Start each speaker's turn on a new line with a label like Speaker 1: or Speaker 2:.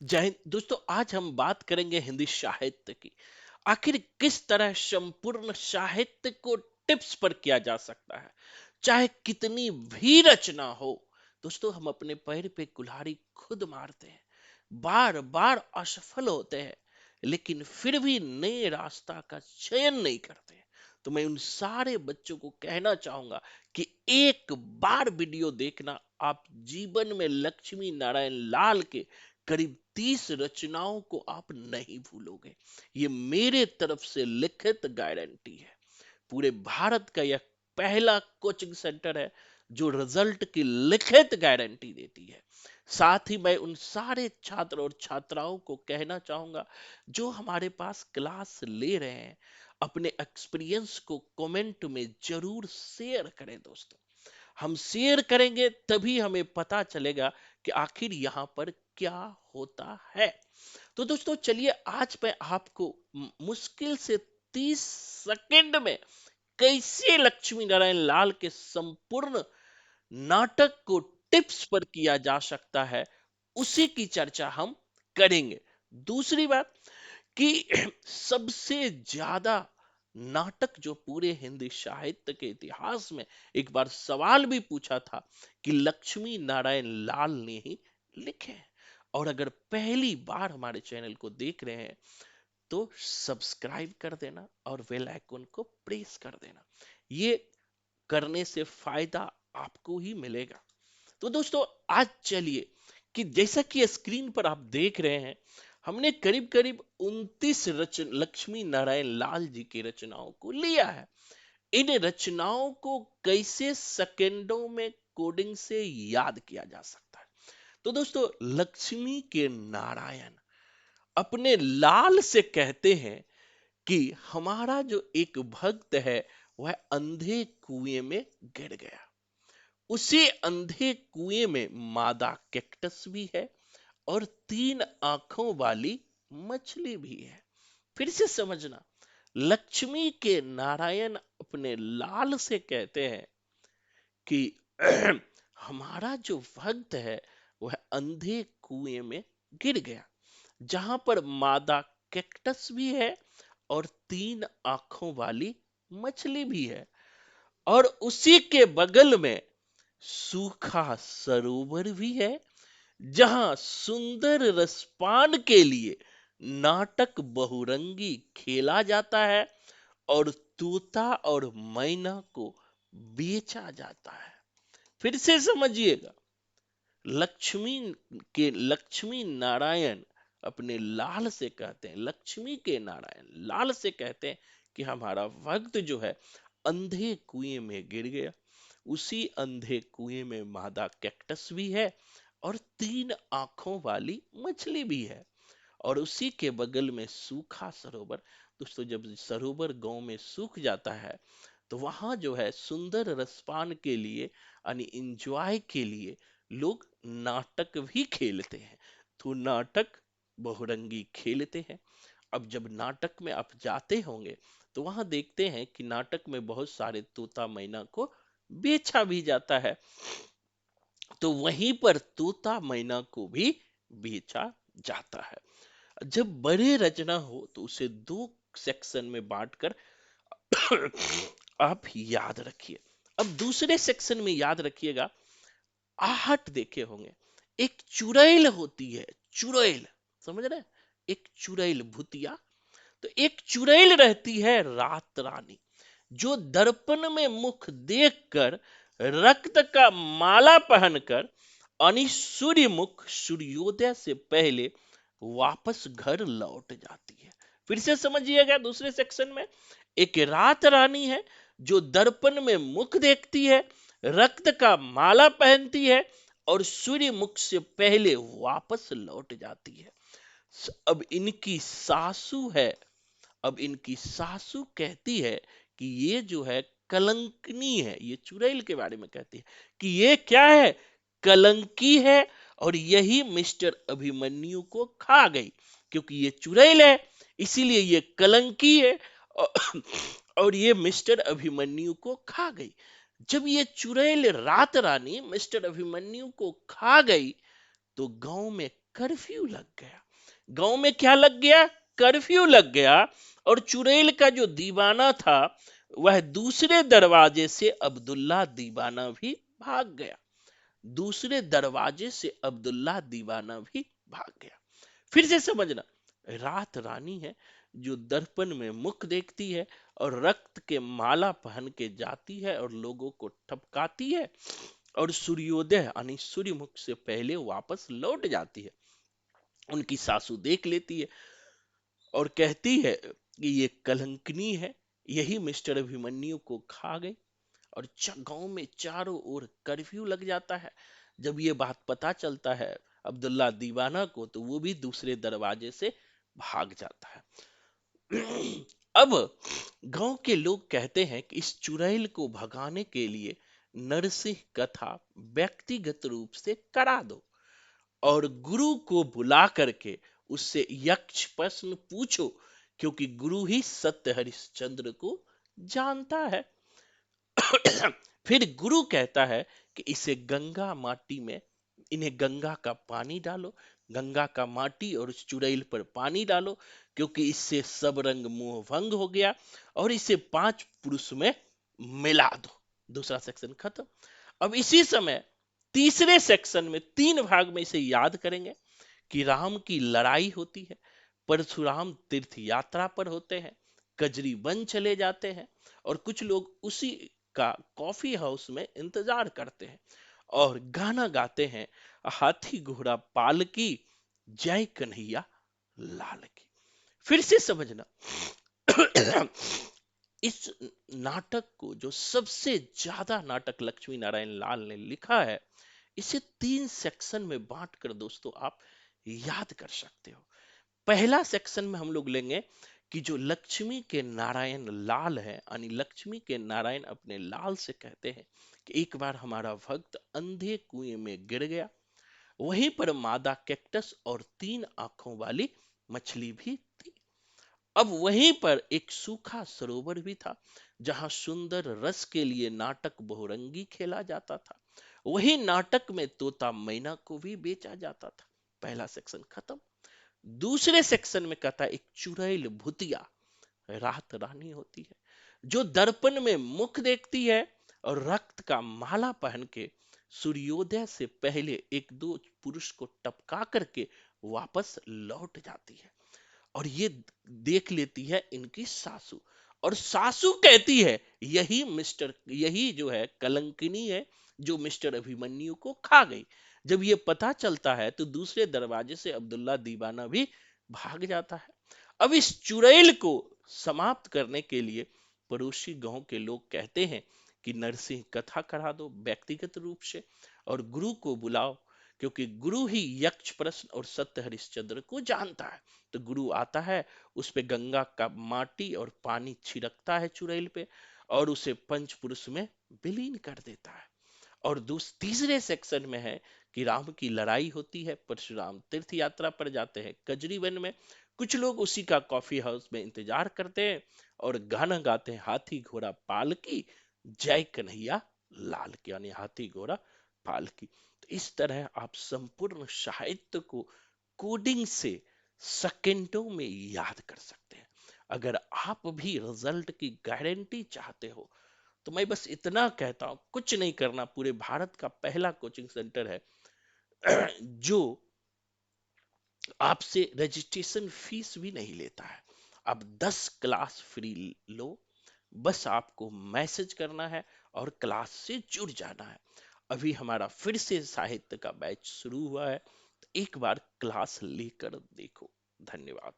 Speaker 1: जय हिंद दोस्तों। आज हम बात करेंगे हिंदी साहित्य की। आखिर किस तरह संपूर्ण साहित्य को टिप्स पर किया जा सकता है, चाहे कितनी भी रचना हो। दोस्तों, हम अपने पैर पे कुल्हाड़ी खुद मारते हैं, बार बार असफल होते हैं, लेकिन फिर भी नए रास्ता का चयन नहीं करते। तो मैं उन सारे बच्चों को कहना चाहूंगा कि एक बार वीडियो देखना, आप जीवन में लक्ष्मी नारायण लाल के करीब 30 रचनाओं को आप नहीं भूलोगे। ये मेरे तरफ से लिखित गारंटी है। पूरे भारत का यह पहला कोचिंग सेंटर है जो रिजल्ट की लिखित गारंटी देती है। साथ ही मैं उन सारे छात्र और छात्राओं को कहना चाहूंगा जो हमारे पास क्लास ले रहे हैं, अपने एक्सपीरियंस को कमेंट में जरूर शेयर करें। दोस्तों, हम शेयर करेंगे तभी हमें पता चलेगा कि आखिर यहाँ पर क्या होता है। तो दोस्तों, चलिए आज मैं आपको मुश्किल से 30 सेकंड में कैसे लक्ष्मी नारायण लाल के संपूर्ण नाटक को टिप्स पर किया जा सकता है, उसी की चर्चा हम करेंगे। दूसरी बात कि सबसे ज्यादा नाटक जो पूरे हिंदी साहित्य के इतिहास में एक बार सवाल भी पूछा था कि लक्ष्मी नारायण लाल ने ही लिखे हैं। और अगर पहली बार हमारे चैनल को देख रहे हैं तो सब्सक्राइब कर देना और बेल आइकन को प्रेस कर देना। ये करने से फायदा आपको ही मिलेगा। तो दोस्तों, आज चलिए कि जैसा कि स्क्रीन पर आप देख रहे हैं, हमने करीब करीब 29 लक्ष्मी नारायण लाल जी की रचनाओं को लिया है। इन रचनाओं को कैसे सेकेंडों में कोडिंग से याद किया जा सकता है। तो दोस्तों, लक्ष्मी के नारायण अपने लाल से कहते हैं कि हमारा जो एक भक्त है वह अंधे कुएं में गिर गया। उसी अंधे कुएं में मादा कैक्टस भी है और 3 आंखों वाली मछली भी है। फिर से समझना, लक्ष्मी के नारायण अपने लाल से कहते हैं कि हमारा जो भक्त है वह अंधे कुएं में गिर गया, जहां पर मादा कैक्टस भी है और 3 आंखों वाली मछली भी है, और उसी के बगल में सूखा सरोवर भी है जहां सुंदर रसपान के लिए नाटक बहुरंगी खेला जाता है और तोता और मैना को बेचा जाता है। फिर से समझिएगा, लक्ष्मी लक्ष्मी नारायण अपने लाल से कहते हैं, लक्ष्मी के नारायण लाल से कहते हैं कि हमारा भक्त जो है अंधे कुएं में गिर गया। उसी अंधे कुएं में मादा कैक्टस भी है और 3 आंखों वाली मछली भी है, और उसी के बगल में सूखा सरोवर। दोस्तों, जब सरोवर गांव में सूख जाता है तो वहां जो है सुंदर रसपान के लिए, यानी इंजॉय के लिए, लोग नाटक भी खेलते हैं। तो नाटक बहुरंगी खेलते हैं। अब जब नाटक में आप जाते होंगे तो वहां देखते हैं कि नाटक में बहुत सारे तोता मैना को बेचा भी जाता है। तो वहीं पर तोता मैना को भी बेचा जाता है। जब बड़े रचना हो तो उसे 2 सेक्शन में बांटकर आप याद रखिए। अब दूसरे सेक्शन में याद रखिएगा, आहट देखे होंगे। एक चुड़ैल होती है, चुड़ैल, समझ रहे हैं? एक चुड़ैल भूतिया। तो एक चुड़ैल रहती है रात रानी, जो दर्पण में मुख देखकर रक्त का माला पहनकर अनि सूर्य मुख सूर्योदय से पहले वापस घर लौट जाती है। फिर से समझिएगा, दूसरे सेक्शन में एक रात रानी है जो दर्पण में मुख देखती है, रक्त का माला पहनती है और सूर्य मुख से पहले वापस लौट जाती है। अब इनकी सासू है, अब इनकी सासू कहती है कि ये जो है कलंकनी है। ये चुड़ैल के बारे में कहती है कि ये क्या है, कलंकी है, और यही मिस्टर अभिमन्यु को खा गई। क्योंकि ये चुड़ैल है इसीलिए ये कलंकी है, और और ये मिस्टर अभिमन्यु को खा गई। जब ये चुड़ैल रात रानी मिस्टर अभिमन्यु को खा गई तो गांव में कर्फ्यू लग गया। गांव में क्या लग गया? कर्फ्यू लग गया। और चुड़ैल का जो दीवाना था वह दूसरे दरवाजे से अब्दुल्ला दीवाना भी भाग गया। दूसरे दरवाजे से अब्दुल्ला दीवाना भी भाग गया। फिर से समझना, रात रानी है जो दर्पण में मुख देखती है और रक्त के माला पहन के जाती है और लोगों को ठपकाती है और सूर्योदय यानी सूर्यमुख से पहले वापस लौट जाती है। उनकी सासू देख लेती है और कहती है कि ये कलंकनी है, यही मिस्टर अभिमन्यु को खा गई। और गांव में चारों ओर कर्फ्यू लग जाता है। जब ये बात पता चलता है अब्दुल्ला दीवाना को तो वो भी दूसरे दरवाजे से भाग जाता है। अब गांव के लोग कहते हैं कि इस चुड़ैल को भगाने के लिए नरसिंह कथा व्यक्तिगत रूप से करा दो और गुरु को बुला करके उससे यक्ष प्रश्न पूछो, क्योंकि गुरु ही सत्य हरिश्चंद्र को जानता है। फिर गुरु कहता है कि इसे गंगा माटी में, इन्हें गंगा का पानी डालो, गंगा का माटी और उस चुड़ैल पर पानी डालो, क्योंकि इससे सब रंग मोह भंग हो गया, और इसे 5 पुरुष में मिला दो। दूसरा सेक्शन खत्म। अब इसी समय तीसरे सेक्शन में 3 भाग में इसे याद करेंगे कि राम की लड़ाई होती है, परशुराम तीर्थ यात्रा पर होते हैं, कजरी वन चले जाते हैं और कुछ लोग उसी का कॉफी हाउस में इंतजार करते हैं और गाना गाते हैं, हाथी घोड़ा पालकी, जय कन्हैया लाल की। फिर से समझना, इस नाटक को जो सबसे ज्यादा नाटक लक्ष्मी नारायण लाल ने लिखा है, इसे 3 सेक्शन में बांटकर दोस्तों आप याद कर सकते हो। पहला सेक्शन में हम लोग लेंगे कि जो लक्ष्मी के नारायण लाल है, यानी लक्ष्मी के नारायण अपने लाल से कहते हैं कि एक बार हमारा भक्त अंधे कुएं में गिर गया, वहीं पर मादा कैक्टस और 3 आंखों वाली मछली भी थी। अब वहीं पर एक सूखा सरोवर भी था जहां सुंदर रस के लिए नाटक बहुरंगी खेला जाता था। वही नाटक में तोता मैना को भी बेचा जाता था। पहला सेक्शन खत्म। दूसरे सेक्शन में कहता है एक चुड़ैल भूतिया रात रानी होती है जो दर्पण में मुख देखती है और रक्त का माला पहन के सूर्योदय से पहले एक दो पुरुष को टपका करके वापस लौट जाती है। और ये देख लेती है इनकी सासू, और सासू कहती है यही जो है कलंकिनी है जो मिस्टर अभिमन्यु को खा गई। जब ये पता चलता है तो दूसरे दरवाजे से अब्दुल्ला दीवाना भी भाग जाता है। अब इस चुड़ैल को समाप्त करने के लिए पड़ोसी गांव के लोग कहते हैं कि नरसिंह कथा करा दो व्यक्तिगत रूप से और गुरु को बुलाओ, क्योंकि गुरु ही यक्ष प्रश्न और सत्य हरिश्चंद्र को जानता है। तो गुरु आता है, उस पे गंगा का माटी और पानी छिड़कता है चुड़ैल पे और उसे पंच पुरुष में विलीन कर देता है। और तीसरे सेक्शन में है कि राम की लड़ाई होती है, परशुराम तीर्थ यात्रा पर जाते हैं कजरी वन में, कुछ लोग उसी का कॉफी हाउस में इंतजार करते हैं और गाना गाते हैं, हाथी घोड़ा पालकी, जय कन्हैया लाल की, यानी हाथी घोड़ा पालकी। तो इस तरह आप संपूर्ण साहित्य को कोडिंग से सेकेंडों में याद कर सकते हैं। अगर आप भी रिजल्ट की गारंटी चाहते हो तो मैं बस इतना कहता हूं, कुछ नहीं करना, पूरे भारत का पहला कोचिंग सेंटर है जो आपसे रजिस्ट्रेशन फीस भी नहीं लेता है। आप 10 क्लास फ्री लो, बस आपको मैसेज करना है और क्लास से जुड़ जाना है। अभी हमारा फिर से साहित्य का बैच शुरू हुआ है, तो एक बार क्लास लेकर देखो। धन्यवाद।